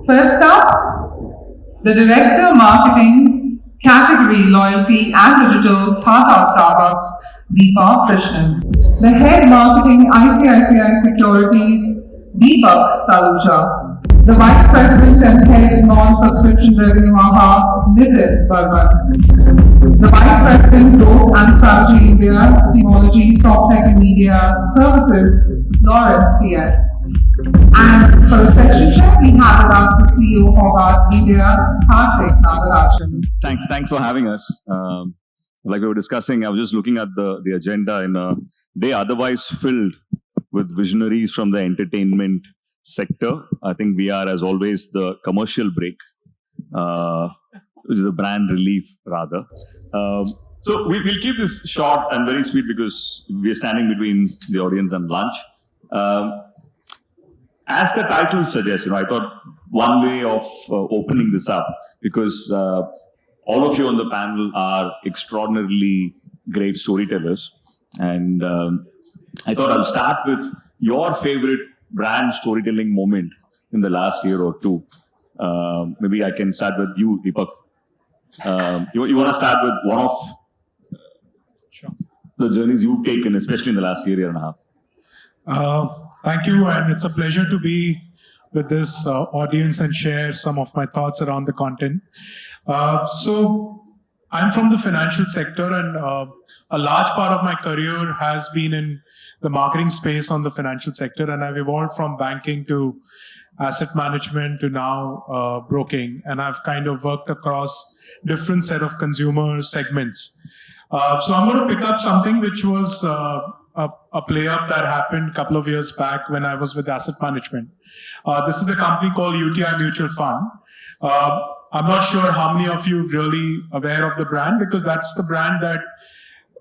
First up, the Director Marketing, Category Loyalty and Digital, Tata Starbucks, Deepak Krishnan. The Head Marketing, ICICI Securities, Deepak Saluja. The Vice President and Head Non-Subscription Revenue AHA, Nitin Burman. The Vice President Growth and Strategy India, Teamology, Softech and Media Services, Lawrence PS. And for the section check, we have with us the CEO of Hogarth India, Karthik Nagarajan. Thanks for having us. Like we were discussing, I was just looking at the agenda in a day otherwise filled with visionaries from the entertainment sector. I think we are, as always, the commercial break, which is a brand relief, rather. So we'll keep this short and very sweet because we're standing between the audience and lunch. As the title suggests, I thought one way of opening this up, because all of you on the panel are extraordinarily great storytellers, and I thought I'll start with your favorite brand storytelling moment in the last year or two. Maybe I can start with you, Deepak. You want to start with one of the journeys you've taken, especially in the last year and a half? Thank you, and it's a pleasure to be with this audience and share some of my thoughts around the content. So I'm from the financial sector, and a large part of my career has been in the marketing space on the financial sector, and I've evolved from banking to asset management to now broking, and I've kind of worked across different set of consumer segments. So I'm going to pick up something which was a play-up that happened a couple of years back when I was with asset management. This is a company called UTI Mutual Fund. I'm not sure how many of you are really aware of the brand, because that's the brand that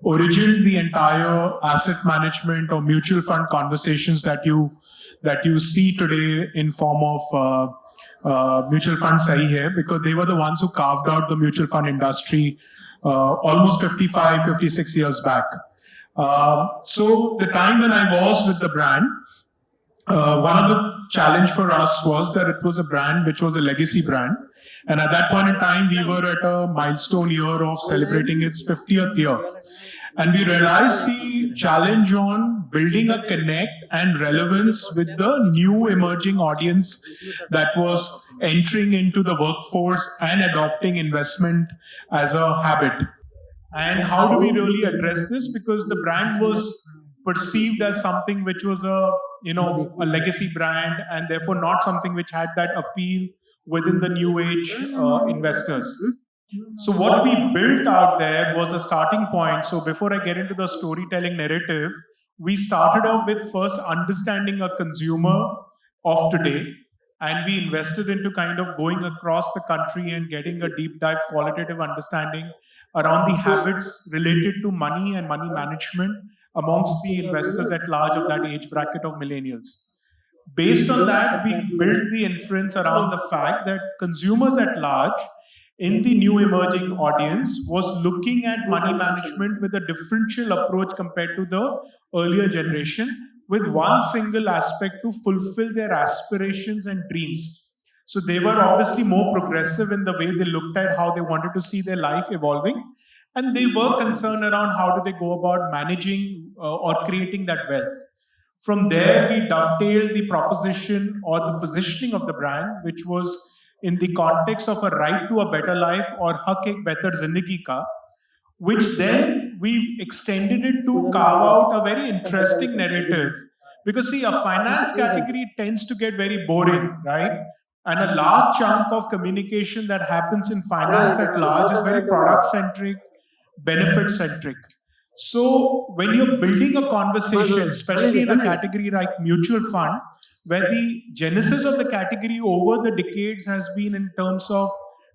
originated the entire asset management or mutual fund conversations that you see today in form of mutual fund sahi hai, because they were the ones who carved out the mutual fund industry almost 56 years back. So the time when I was with the brand, one of the challenge for us was that it was a brand which was a legacy brand. And at that point in time, we were at a milestone year of celebrating its 50th year. And we realized the challenge on building a connect and relevance with the new emerging audience that was entering into the workforce and adopting investment as a habit. And how do we really address this? Because the brand was perceived as something which was a legacy brand, and therefore not something which had that appeal within the new age investors. So what we built out there was a starting point. So before I get into the storytelling narrative, we started off with first understanding a consumer of today, and we invested into kind of going across the country and getting a deep dive qualitative understanding around the habits related to money and money management amongst the investors at large of that age bracket of millennials. Based on that, we built the inference around the fact that consumers at large in the new emerging audience was looking at money management with a differential approach compared to the earlier generation, with one single aspect to fulfill their aspirations and dreams. So they were obviously more progressive in the way they looked at how they wanted to see their life evolving. And they were concerned around how do they go about managing or creating that wealth. From there, we dovetailed the proposition or the positioning of the brand, which was in the context of a right to a better life, or Hak Ek Behtar Zindagi Ka, which then we extended it to carve out a very interesting narrative. Because see, a finance category tends to get very boring, right? And a large chunk of communication that happens in finance at large is very product-centric, benefit-centric. So when you're building a conversation, especially in a category like mutual fund, where the genesis of the category over the decades has been in terms of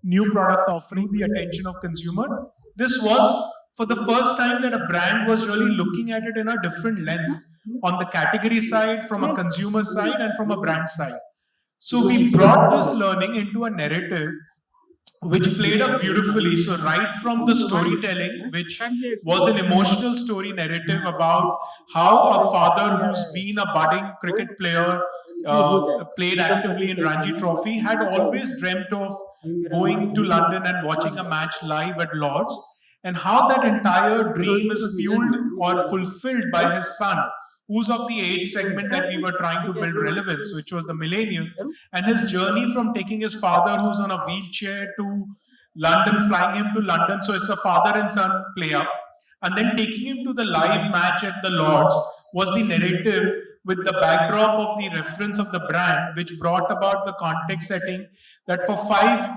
new product offering, the attention of consumer, this was for the first time that a brand was really looking at it in a different lens, on the category side, from a consumer side, and from a brand side. So we brought this learning into a narrative which played up beautifully. So right from the storytelling, which was an emotional story narrative about how a father who's been a budding cricket player played actively in Ranji Trophy, had always dreamt of going to London and watching a match live at Lord's, and how that entire dream is fueled or fulfilled by his son, who's of the age segment that we were trying to build relevance, which was the millennial, and his journey from taking his father, who's on a wheelchair, to London, flying him to London. So it's a father and son play up. And then taking him to the live match at the Lords was the narrative with the backdrop of the reference of the brand, which brought about the context setting that for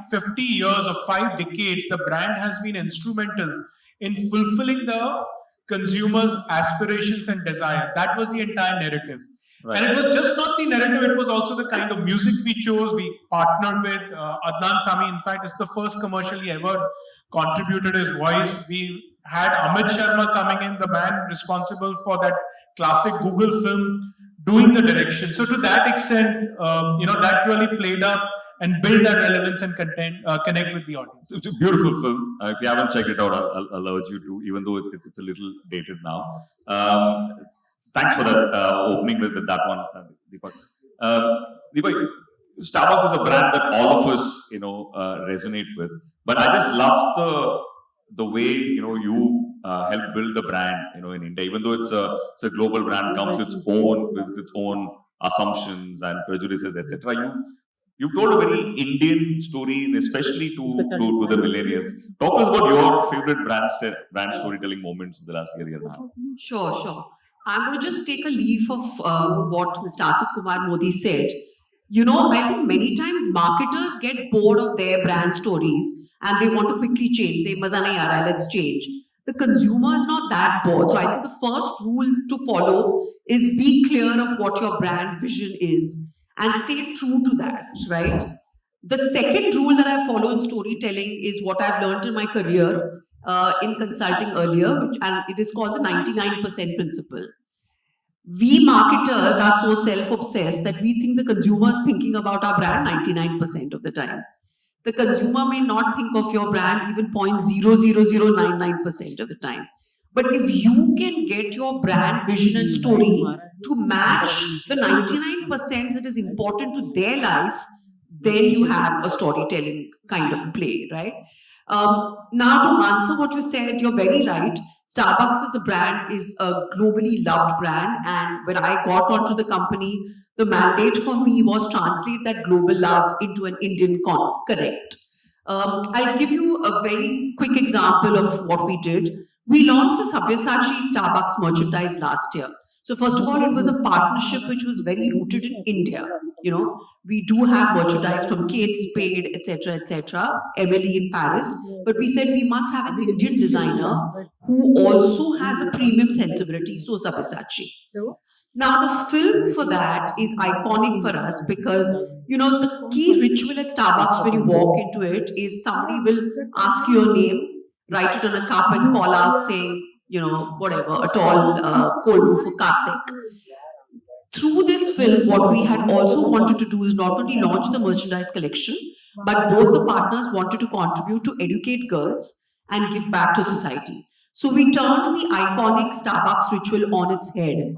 50 years or 5 decades, the brand has been instrumental in fulfilling the consumer's aspirations and desire. That was the entire narrative. Right. And it was just not the narrative, it was also the kind of music we chose. We partnered with Adnan Sami. In fact, it's the first commercial he ever contributed his voice. We had Amit Sharma coming in, the man responsible for that classic Google film, doing the direction. So to that extent, that really played up and build that relevance and connect with the audience. It's a beautiful film. If you haven't checked it out, I'll urge you to, even though it's a little dated now. Thanks for that opening with that one, Deepak. Deepak, Starbucks is a brand that all of us, resonate with. But I just love the way you help build the brand, in India. Even though it's a global brand, comes with its own assumptions and prejudices, etc. You've told a very Indian story, especially to the millennials. Talk us about your favorite brand storytelling moments of the last year and a half. Sure. I'm going to just take a leaf of what Mr. Ashish Kumar Modi said. I think many times marketers get bored of their brand stories and they want to quickly change. Say, maza nahi aa raha hai, let's change. The consumer is not that bored. So I think the first rule to follow is be clear of what your brand vision is and stay true to that, right? The second rule that I follow in storytelling is what I've learned in my career in consulting earlier, and it is called the 99% principle. We marketers are so self-obsessed that we think the consumer is thinking about our brand 99% of the time. The consumer may not think of your brand even 0.00099% of the time. But if you can get your brand vision and story to match the 99% that is important to their life, then you have a storytelling kind of play, right? Now, to answer what you said, you're very right. Starbucks as a brand is a globally loved brand, and when I got onto the company, the mandate for me was translate that global love into an Indian connect. I'll give you a very quick example of what we did. We launched the Sabyasachi Starbucks merchandise last year. So first of all, it was a partnership which was very rooted in India. We do have merchandise from Kate Spade, etc., Emily in Paris. But we said we must have an Indian designer who also has a premium sensibility, so Sabyasachi. Now, the film for that is iconic for us because, the key ritual at Starbucks when you walk into it is somebody will ask you your name, write it on a cup and call out saying, whatever, a tall cold brew for Karthik. Through this film, what we had also wanted to do is not only launch the merchandise collection, but both the partners wanted to contribute to educate girls and give back to society. So we turned the iconic Starbucks ritual on its head.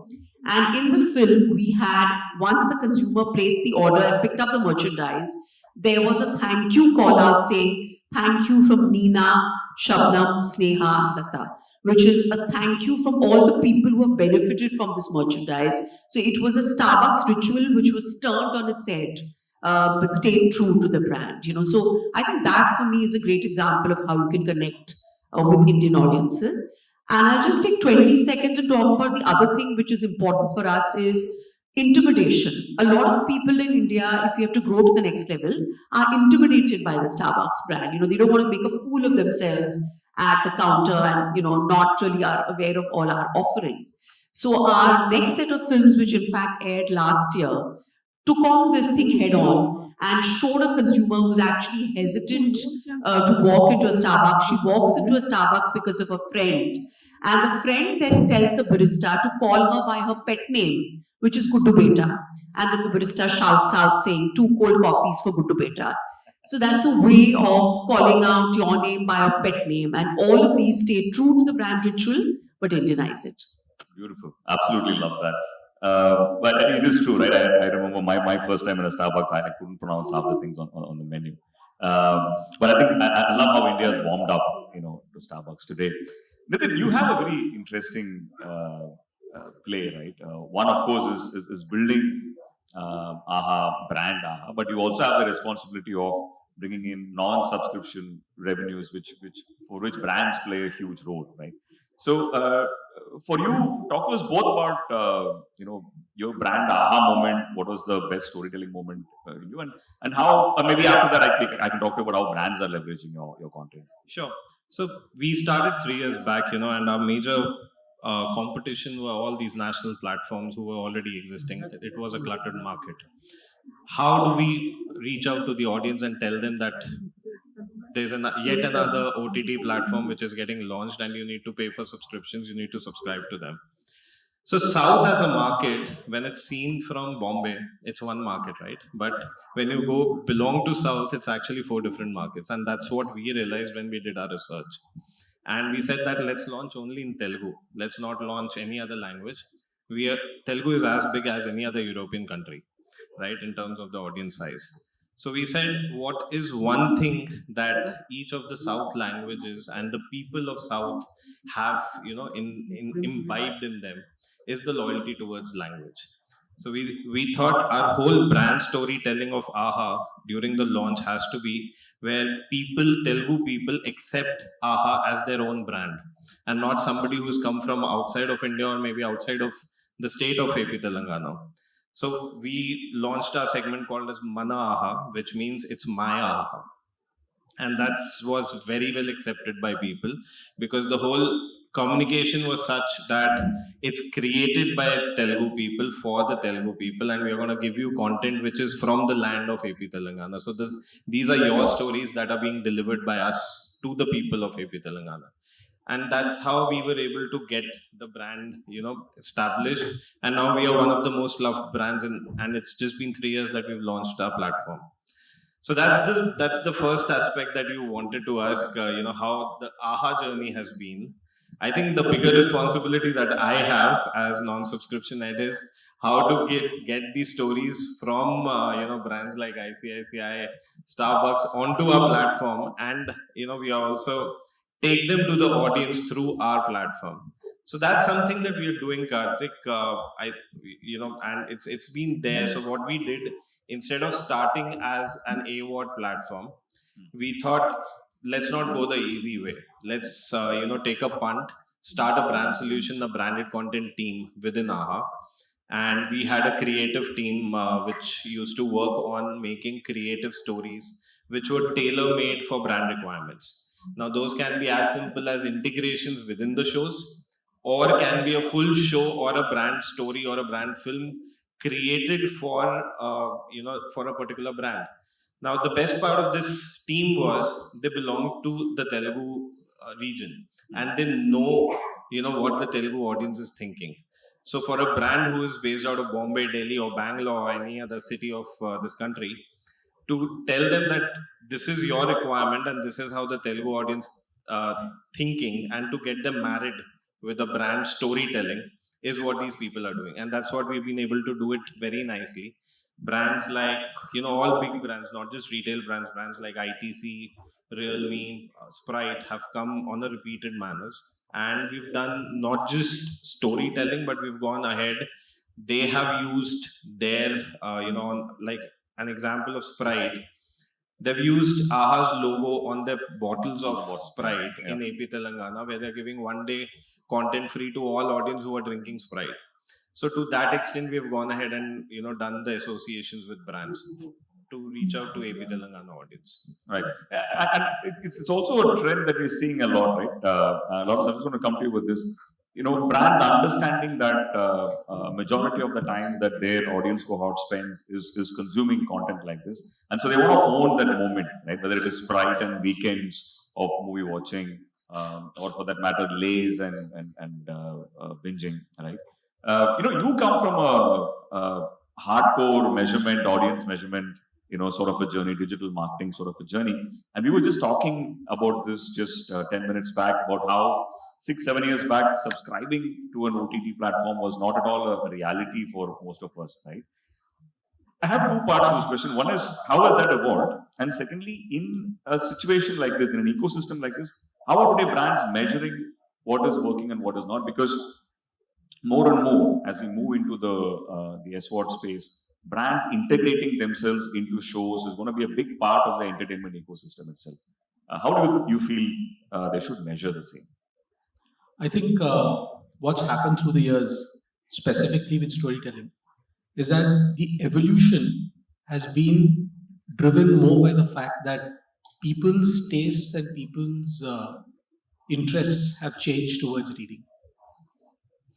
And in the film, we had, once the consumer placed the order and picked up the merchandise, there was a thank you call out saying, thank you from Nina, Shabnam, Sneha, Tata, which is a thank you from all the people who have benefited from this merchandise. So it was a Starbucks ritual which was turned on its head, but stayed true to the brand. So I think that for me is a great example of how you can connect with Indian audiences. And I'll just take 20 seconds to talk about the other thing which is important for us is intimidation. A lot of people in India, if you have to grow to the next level, are intimidated by the Starbucks brand. They don't want to make a fool of themselves at the counter and, not really are aware of all our offerings. So our next set of films, which in fact aired last year, took on this thing head on and showed a consumer who's actually hesitant to walk into a Starbucks. She walks into a Starbucks because of a friend. And the friend then tells the barista to call her by her pet name, which is Guddu Beta. And then the barista shouts out saying, 2 cold coffees for Guddu Beta. So that's a way of calling out your name by a pet name. And all of these stay true to the brand ritual, but Indianize it. Beautiful. Absolutely love that. But it is true, right? I remember my first time in a Starbucks, I couldn't pronounce half the things on the menu. But I think I love how India has warmed up, to Starbucks today. Nitin, you have a very interesting play, right? One, of course, is building AHA, brand AHA, but you also have the responsibility of bringing in non-subscription revenues, for which brands play a huge role, right? So, for you, talk to us both about your brand aha moment. What was the best storytelling moment in you, and how maybe after that I can talk to you about how brands are leveraging your content. Sure. So we started 3 years back, and our major competition were all these national platforms who were already existing. It was a cluttered market. How do we reach out to the audience and tell them that there's yet another OTT platform which is getting launched and you need to pay for subscriptions, you need to subscribe to them. So South as a market, when it's seen from Bombay, it's one market, right? But when you go belong to South, it's actually 4 different markets. And that's what we realized when we did our research. And we said that let's launch only in Telugu. Let's not launch any other language. Telugu is as big as any other European country, right? In terms of the audience size. So we said, what is one thing that each of the South languages and the people of South have, imbibed in them is the loyalty towards language. So we thought our whole brand storytelling of AHA during the launch has to be where Telugu people accept AHA as their own brand and not somebody who's come from outside of India or maybe outside of the state of AP Telangana. So we launched our segment called as Mana AHA, which means it's my AHA. And that was very well accepted by people because the whole communication was such that it's created by Telugu people for the Telugu people, and we're going to give you content which is from the land of AP Telangana. So these are your stories that are being delivered by us to the people of AP Telangana. And that's how we were able to get the brand, established. And now we are one of the most loved brands, and it's just been 3 years that we've launched our platform. So that's the first aspect that you wanted to ask, how the AHA journey has been. I think the bigger responsibility that I have as non-subscription head is how to get these stories from brands like ICICI, Starbucks onto our platform, and we are also take them to the audience through our platform. So that's something that we are doing, Karthik. And it's been there. So what we did, instead of starting as an AWOD platform, we thought, let's not go the easy way. Let's take a punt, start a brand solution, a branded content team within AHA. And we had a creative team which used to work on making creative stories which were tailor-made for brand requirements. Now, those can be as simple as integrations within the shows, or can be a full show or a brand story or a brand film created for for a particular brand. Now, the best part of this team was they belong to the Telugu region, and they know what the Telugu audience is thinking. So, for a brand who is based out of Bombay, Delhi, or Bangalore, or any other city of this country, to tell them that this is your requirement and this is how the Telugu audience thinking, and to get them married with a brand storytelling is what these people are doing. And that's what we've been able to do it very nicely. Brands like, all big brands, not just retail brands like ITC, Realme, Sprite have come on a repeated manners. And we've done not just storytelling, but we've gone ahead. They have used their, like an example of Sprite. They've used AHA's logo on their bottles of Sprite in AP Telangana, where they're giving one day content free to all audience who are drinking Sprite. So to that extent, we've gone ahead and done the associations with brands to reach out to AP Telangana audience. Right, and it's also a trend that we're seeing a lot, right? A lot of, I'm just going to come to you with this. Brands understanding that majority of the time that their audience cohort spends is consuming content like this, and so they want to own that moment, right? Whether it is Sprite and weekends of movie watching, or for that matter, lays and binging, right? You come from a hardcore measurement, audience measurement sort of a journey, digital marketing sort of a journey. And we were just talking about this just 10 minutes back about how 6-7 years back, subscribing to an OTT platform was not at all a reality for most of us, right? I have two parts to this question. One is, how has that evolved? And secondly, in a situation like this, in an ecosystem like this, how are today brands measuring what is working and what is not? Because more and more, as we move into the SWOT space, brands integrating themselves into shows is going to be a big part of the entertainment ecosystem itself. How do you feel they should measure the same? I think what's happened through the years, specifically with storytelling, is that the evolution has been driven more by the fact that people's tastes and people's interests have changed towards reading.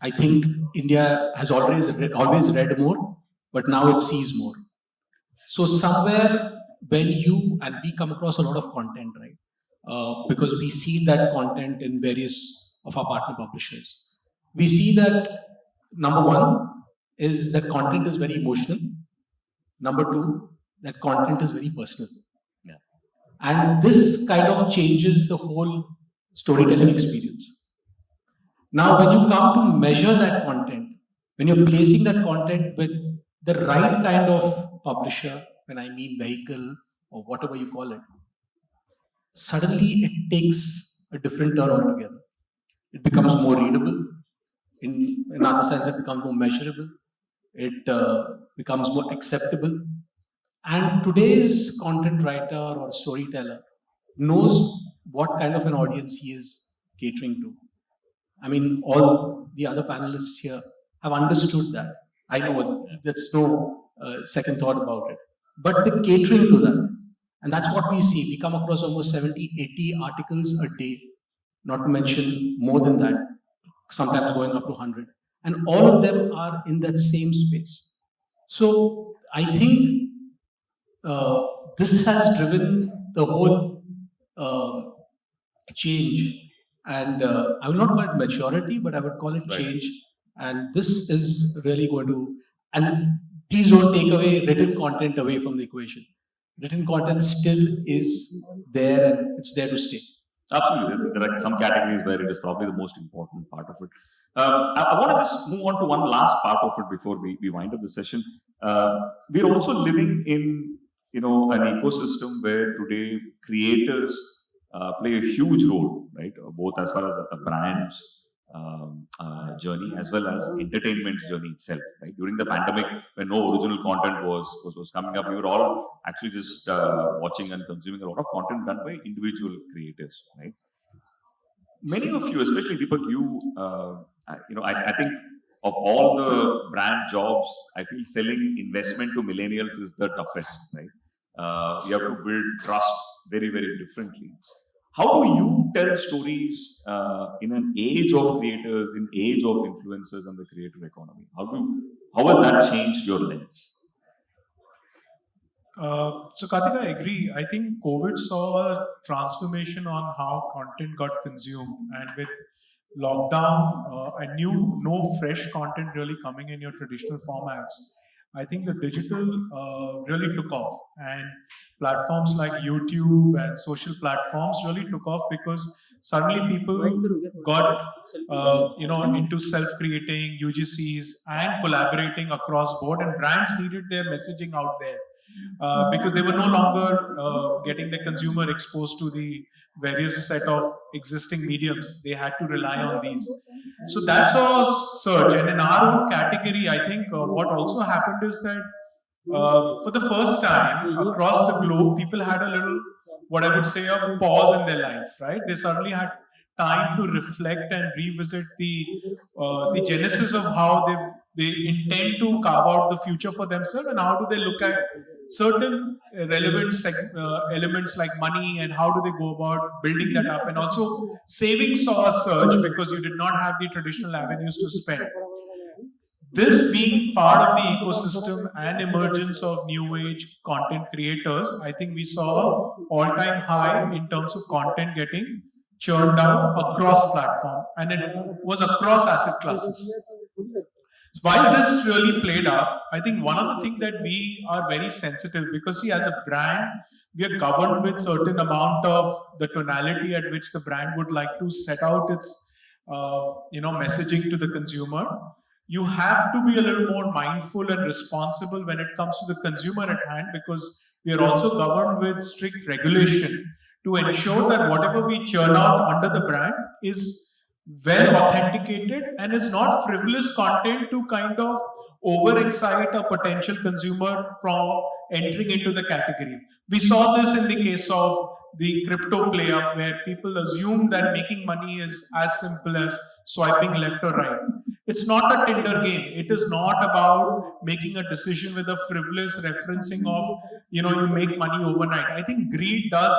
I think India has always read more, but now it sees more. So somewhere when you and we come across a lot of content, right? Because we see that content in various of our partner publishers. We see that number one is that content is very emotional. Number two, that content is very personal. Yeah. And this kind of changes the whole storytelling experience. Now, when you come to measure that content, when you're placing that content with the right kind of publisher, when I mean vehicle or whatever you call it, suddenly it takes a different turn altogether. It becomes more readable. In other sense, it becomes more measurable. It becomes more acceptable. And today's content writer or storyteller knows what kind of an audience he is catering to. I mean, all the other panelists here have understood that. I know there's no second thought about it. But the catering to that, and that's what we see. We come across almost 70, 80 articles a day, not to mention more than that, sometimes going up to 100. And all of them are in that same space. So I think this has driven the whole change. And I will not call it maturity, but I would call it change. And this is really going to, and please don't take away written content away from the equation. Written content still is there and it's there to stay. Absolutely. There are some categories where it is probably the most important part of it. I want to just move on to one last part of it before we wind up the session. We're also living in an ecosystem where today creators play a huge role, right? Both as far as a brand's journey as well as entertainment's journey itself. Right? During the pandemic, when no original content was coming up, we were all actually just watching and consuming a lot of content done by individual creators. Right? Many of you, especially Deepak, I think of all the brand jobs, I feel selling investment to millennials is the toughest. Right? You have to build trust very, very differently. How do you tell stories in an age of creators, in age of influencers and the creator economy? How has that changed your lens? So Karthik, I agree. I think COVID saw a transformation on how content got consumed, and with lockdown, I knew no fresh content really coming in your traditional formats. I think the digital really took off, and platforms like YouTube and social platforms really took off because suddenly people got into self-creating UGCs and collaborating across board, and brands needed their messaging out there because they were no longer getting the consumer exposed to the various set of existing mediums. They had to rely on these. So that's a surge. And in our own category, I think what also happened is that for the first time across the globe, people had a little, what I would say, a pause in their life, right? They suddenly had time to reflect and revisit the genesis of how they intend to carve out the future for themselves, and how do they look at certain relevant elements like money, and how do they go about building that up. And also savings saw a surge because you did not have the traditional avenues to spend. This being part of the ecosystem and emergence of new age content creators, I think we saw all-time high in terms of content getting churned out across platform, and it was across asset classes. While this really played out, I think one of the things that we are very sensitive, because see, as a brand, we are governed with certain amount of the tonality at which the brand would like to set out its messaging to the consumer. You have to be a little more mindful and responsible when it comes to the consumer at hand, because we are also governed with strict regulation to ensure that whatever we churn out under the brand is well authenticated and it's not frivolous content to kind of overexcite a potential consumer from entering into the category. We saw this in the case of the crypto play up, where people assume that making money is as simple as swiping left or right. It's not a Tinder game. It is not about making a decision with a frivolous referencing of, you make money overnight. I think greed does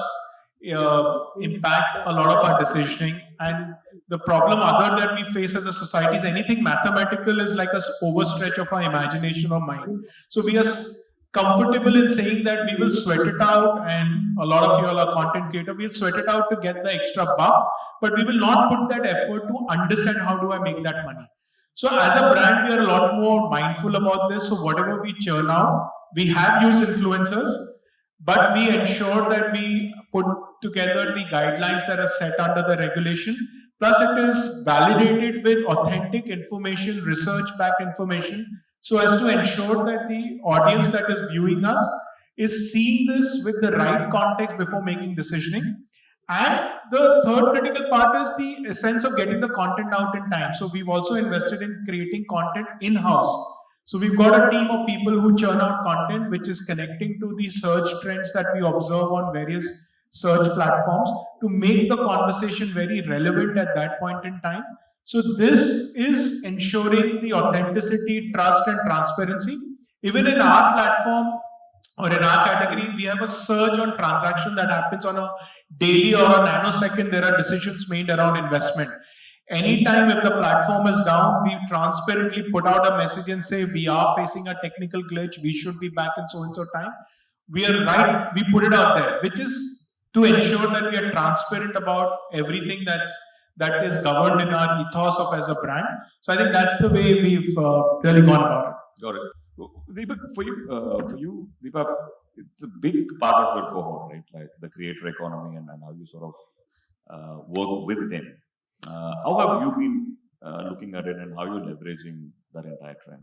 impact a lot of our decisioning, and the problem other that we face as a society is anything mathematical is like a overstretch of our imagination or mind. So we are comfortable in saying that we will sweat it out, and a lot of you all are content creator, we'll sweat it out to get the extra buck, but we will not put that effort to understand how do I make that money. So as a brand, we are a lot more mindful about this. So whatever we churn out, we have used influencers, but we ensure that we put together the guidelines that are set under the regulation. Plus, it is validated with authentic information, research-backed information, so as to ensure that the audience that is viewing us is seeing this with the right context before making decisioning. And the third critical part is the essence of getting the content out in time. So we've also invested in creating content in-house. So we've got a team of people who churn out content which is connecting to the search trends that we observe on various search platforms to make the conversation very relevant at that point in time. So this is ensuring the authenticity, trust, and transparency. Even in our platform or in our category, we have a surge on transaction that happens on a daily or a nanosecond. There are decisions made around investment. Anytime if the platform is down, we transparently put out a message and say we are facing a technical glitch, we should be back in so and so time. We are right, we put it out there, which is to ensure that we are transparent about everything that is governed in our ethos of as a brand. So I think that's the way we've really gone about it. Got it. Deepak, for you, Deepak, it's a big part of your cohort, right? Like the creator economy and how you sort of work with them. How have you been looking at it, and how you're leveraging that entire trend?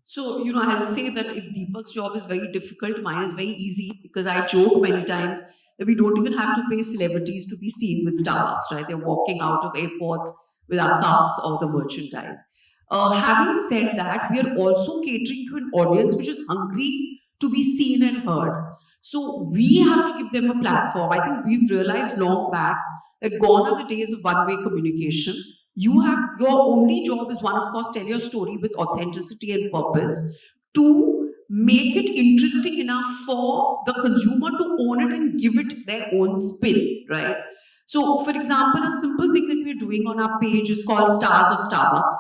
So, I'll say that if Deepak's job is very difficult, mine is very easy, because I joke many times that we don't even have to pay celebrities to be seen with Starbucks, right? They're walking out of airports with our cups or the merchandise. Having said that, we are also catering to an audience which is hungry to be seen and heard. So we have to give them a platform. I think we've realized long back that gone are the days of one-way communication. Your only job is one, of course, tell your story with authenticity and purpose. Two, make it interesting enough for the consumer to own it and give it their own spin, right? So, for example, a simple thing that we're doing on our page is called Stars of Starbucks,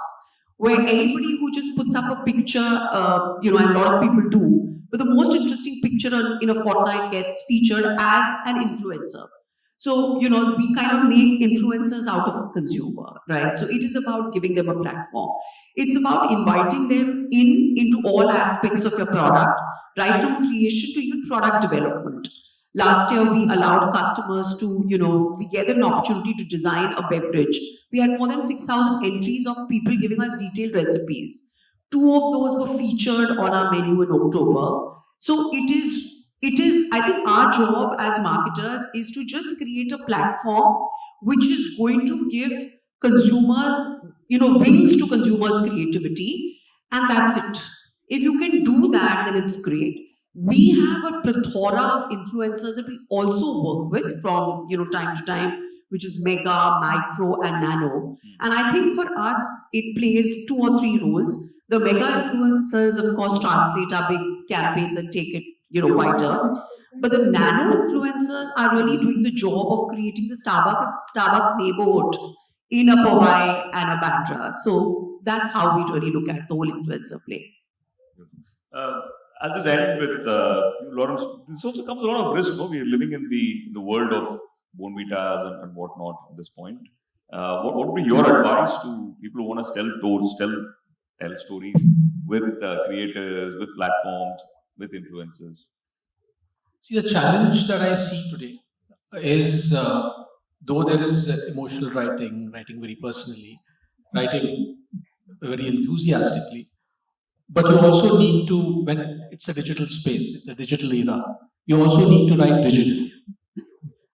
where anybody who just puts up a picture, and a lot of people do, but the most interesting picture in a fortnight gets featured as an influencer. So, we kind of make influencers out of a consumer, right? So it is about giving them a platform. It's about inviting them into all aspects of your product, right from creation to even product development. Last year, we allowed customers to, we gave them an opportunity to design a beverage. We had more than 6,000 entries of people giving us detailed recipes. 2 of those were featured on our menu in October. So it is, I think our job as marketers is to just create a platform which is going to give consumers, wings to consumers' creativity, and that's it. If you can do that, then it's great. We have a plethora of influencers that we also work with from, time to time, which is mega, micro, and nano. And I think for us, it plays 2 or 3 roles. The mega influencers, of course, translate our big campaigns and take it, wider. But the nano influencers are really doing the job of creating the Starbucks neighborhood in a Powai and a Bandra. So that's how we really look at the whole influencer play. I'll just end with Lawrence. This also comes a lot of risk. We are living in the world of Bonvitas and whatnot at this point. What would be your advice to people who want to sell tours, sell tell stories with creators, with platforms, with influencers? See, the challenge that I see today is though there is emotional writing, writing very personally, writing very enthusiastically, but you also need to, when it's a digital space, it's a digital era, you also need to write digitally.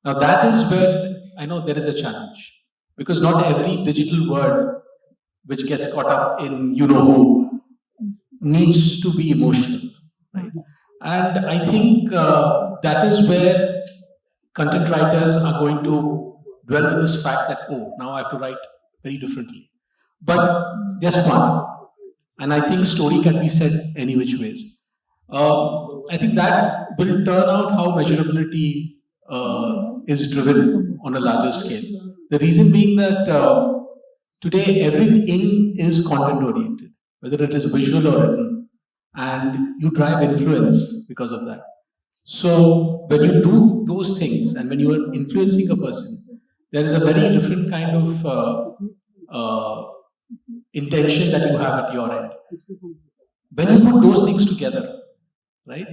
Now, that is where I know there is a challenge because not every digital word which gets caught up in you know who needs to be emotional, right? And I think that is where content writers are going to dwell with this fact that, oh, now I have to write very differently. But they're smart. And I think story can be said any which ways. I think that will turn out how measurability is driven on a larger scale. The reason being that today everything is content oriented, whether it is visual or written, and you drive influence because of that. So when you do those things and when you are influencing a person, there is a very different kind of intention that you have at your end. When you put those things together, right,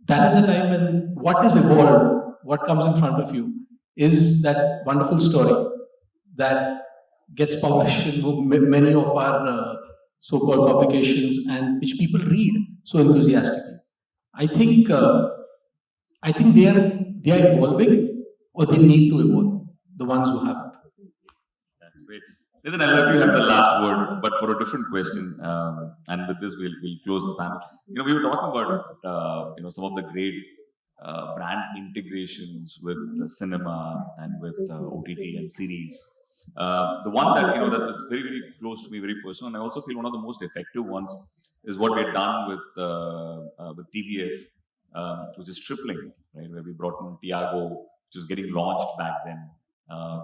that is the time when what is evolved, what comes in front of you, is that wonderful story that gets published in many of our so-called publications and which people read so enthusiastically. I think they are evolving or they need to evolve. The ones who haven't. That's great. Nitin, I'll let you have the last word, but for a different question. And with this, we'll close the panel. We were talking about some of the great brand integrations with cinema and with OTT and series. The one that that's very very close to me, very personal, and I also feel one of the most effective ones is what we've done with TVF, which is tripling, right? Where we brought in Tiago, which is getting launched back then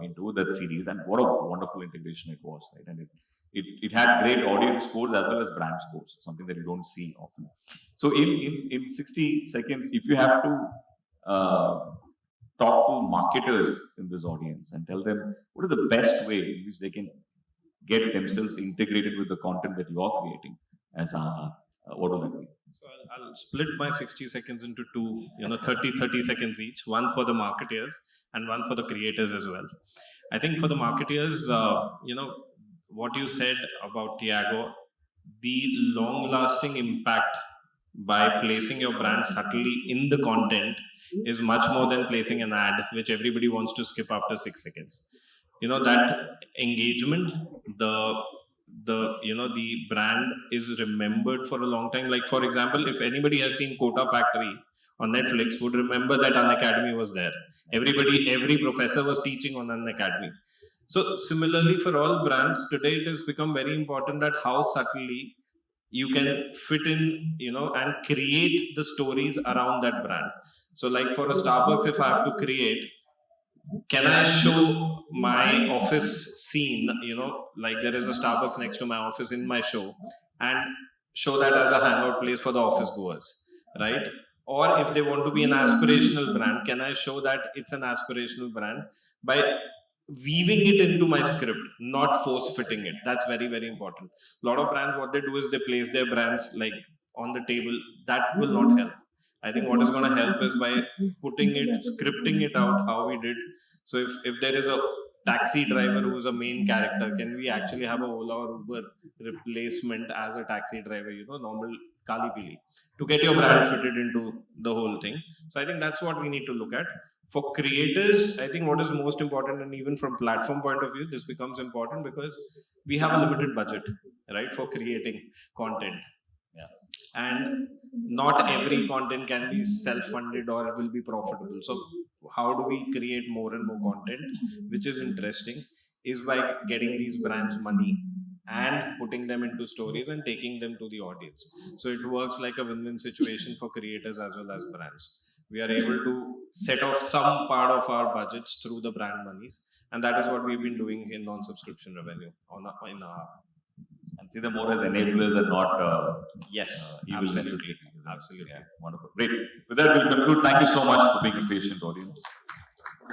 into that series, and what a wonderful integration it was, right? And it had great audience scores as well as brand scores, something that you don't see often. So in 60 seconds, if you have to talk to marketers in this audience and tell them what is the best way in which they can get themselves integrated with the content that you are creating as what will that be? So I'll split my 60 seconds into two, 30 seconds each, one for the marketeers and one for the creators as well. I think for the marketeers, what you said about Tiago, the long-lasting impact by placing your brand subtly in the content is much more than placing an ad, which everybody wants to skip after 6 seconds. That engagement, the brand is remembered for a long time. Like, for example, if anybody has seen Kota Factory on Netflix, would remember that Unacademy was there. Every professor was teaching on Unacademy. So similarly, for all brands today, it has become very important that how subtly you can fit in, and create the stories around that brand. So like for a Starbucks, if I have to create, can I show my office scene, like there is a Starbucks next to my office in my show, and show that as a hangout place for the office goers, right? Or if they want to be an aspirational brand, can I show that it's an aspirational brand by weaving it into my script, not force fitting it? That's very, very important. A lot of brands, what they do is they place their brands like on the table. That will not help. I think what is going to help is by putting it, scripting it out how we did. So if there is a taxi driver who is a main character, can we actually have a Ola or Uber replacement as a taxi driver, normal Kali Pili, to get your brand fitted into the whole thing? So I think that's what we need to look at. For creators, I think what is most important, and even from platform point of view, this becomes important because we have a limited budget, right, for creating content. Yeah. And not every content can be self-funded or it will be profitable. So how do we create more and more content which is interesting is by getting these brands money and putting them into stories and taking them to the audience. So it works like a win-win situation for creators as well as brands. We are able to set off some part of our budgets through the brand monies, and that is what we've been doing in non-subscription revenue in our. And see them more as enablers and not yes, evil absolutely. necessities. Absolutely. Yeah, wonderful. Great. With that, we'll conclude. Thank you so much for being a patient audience.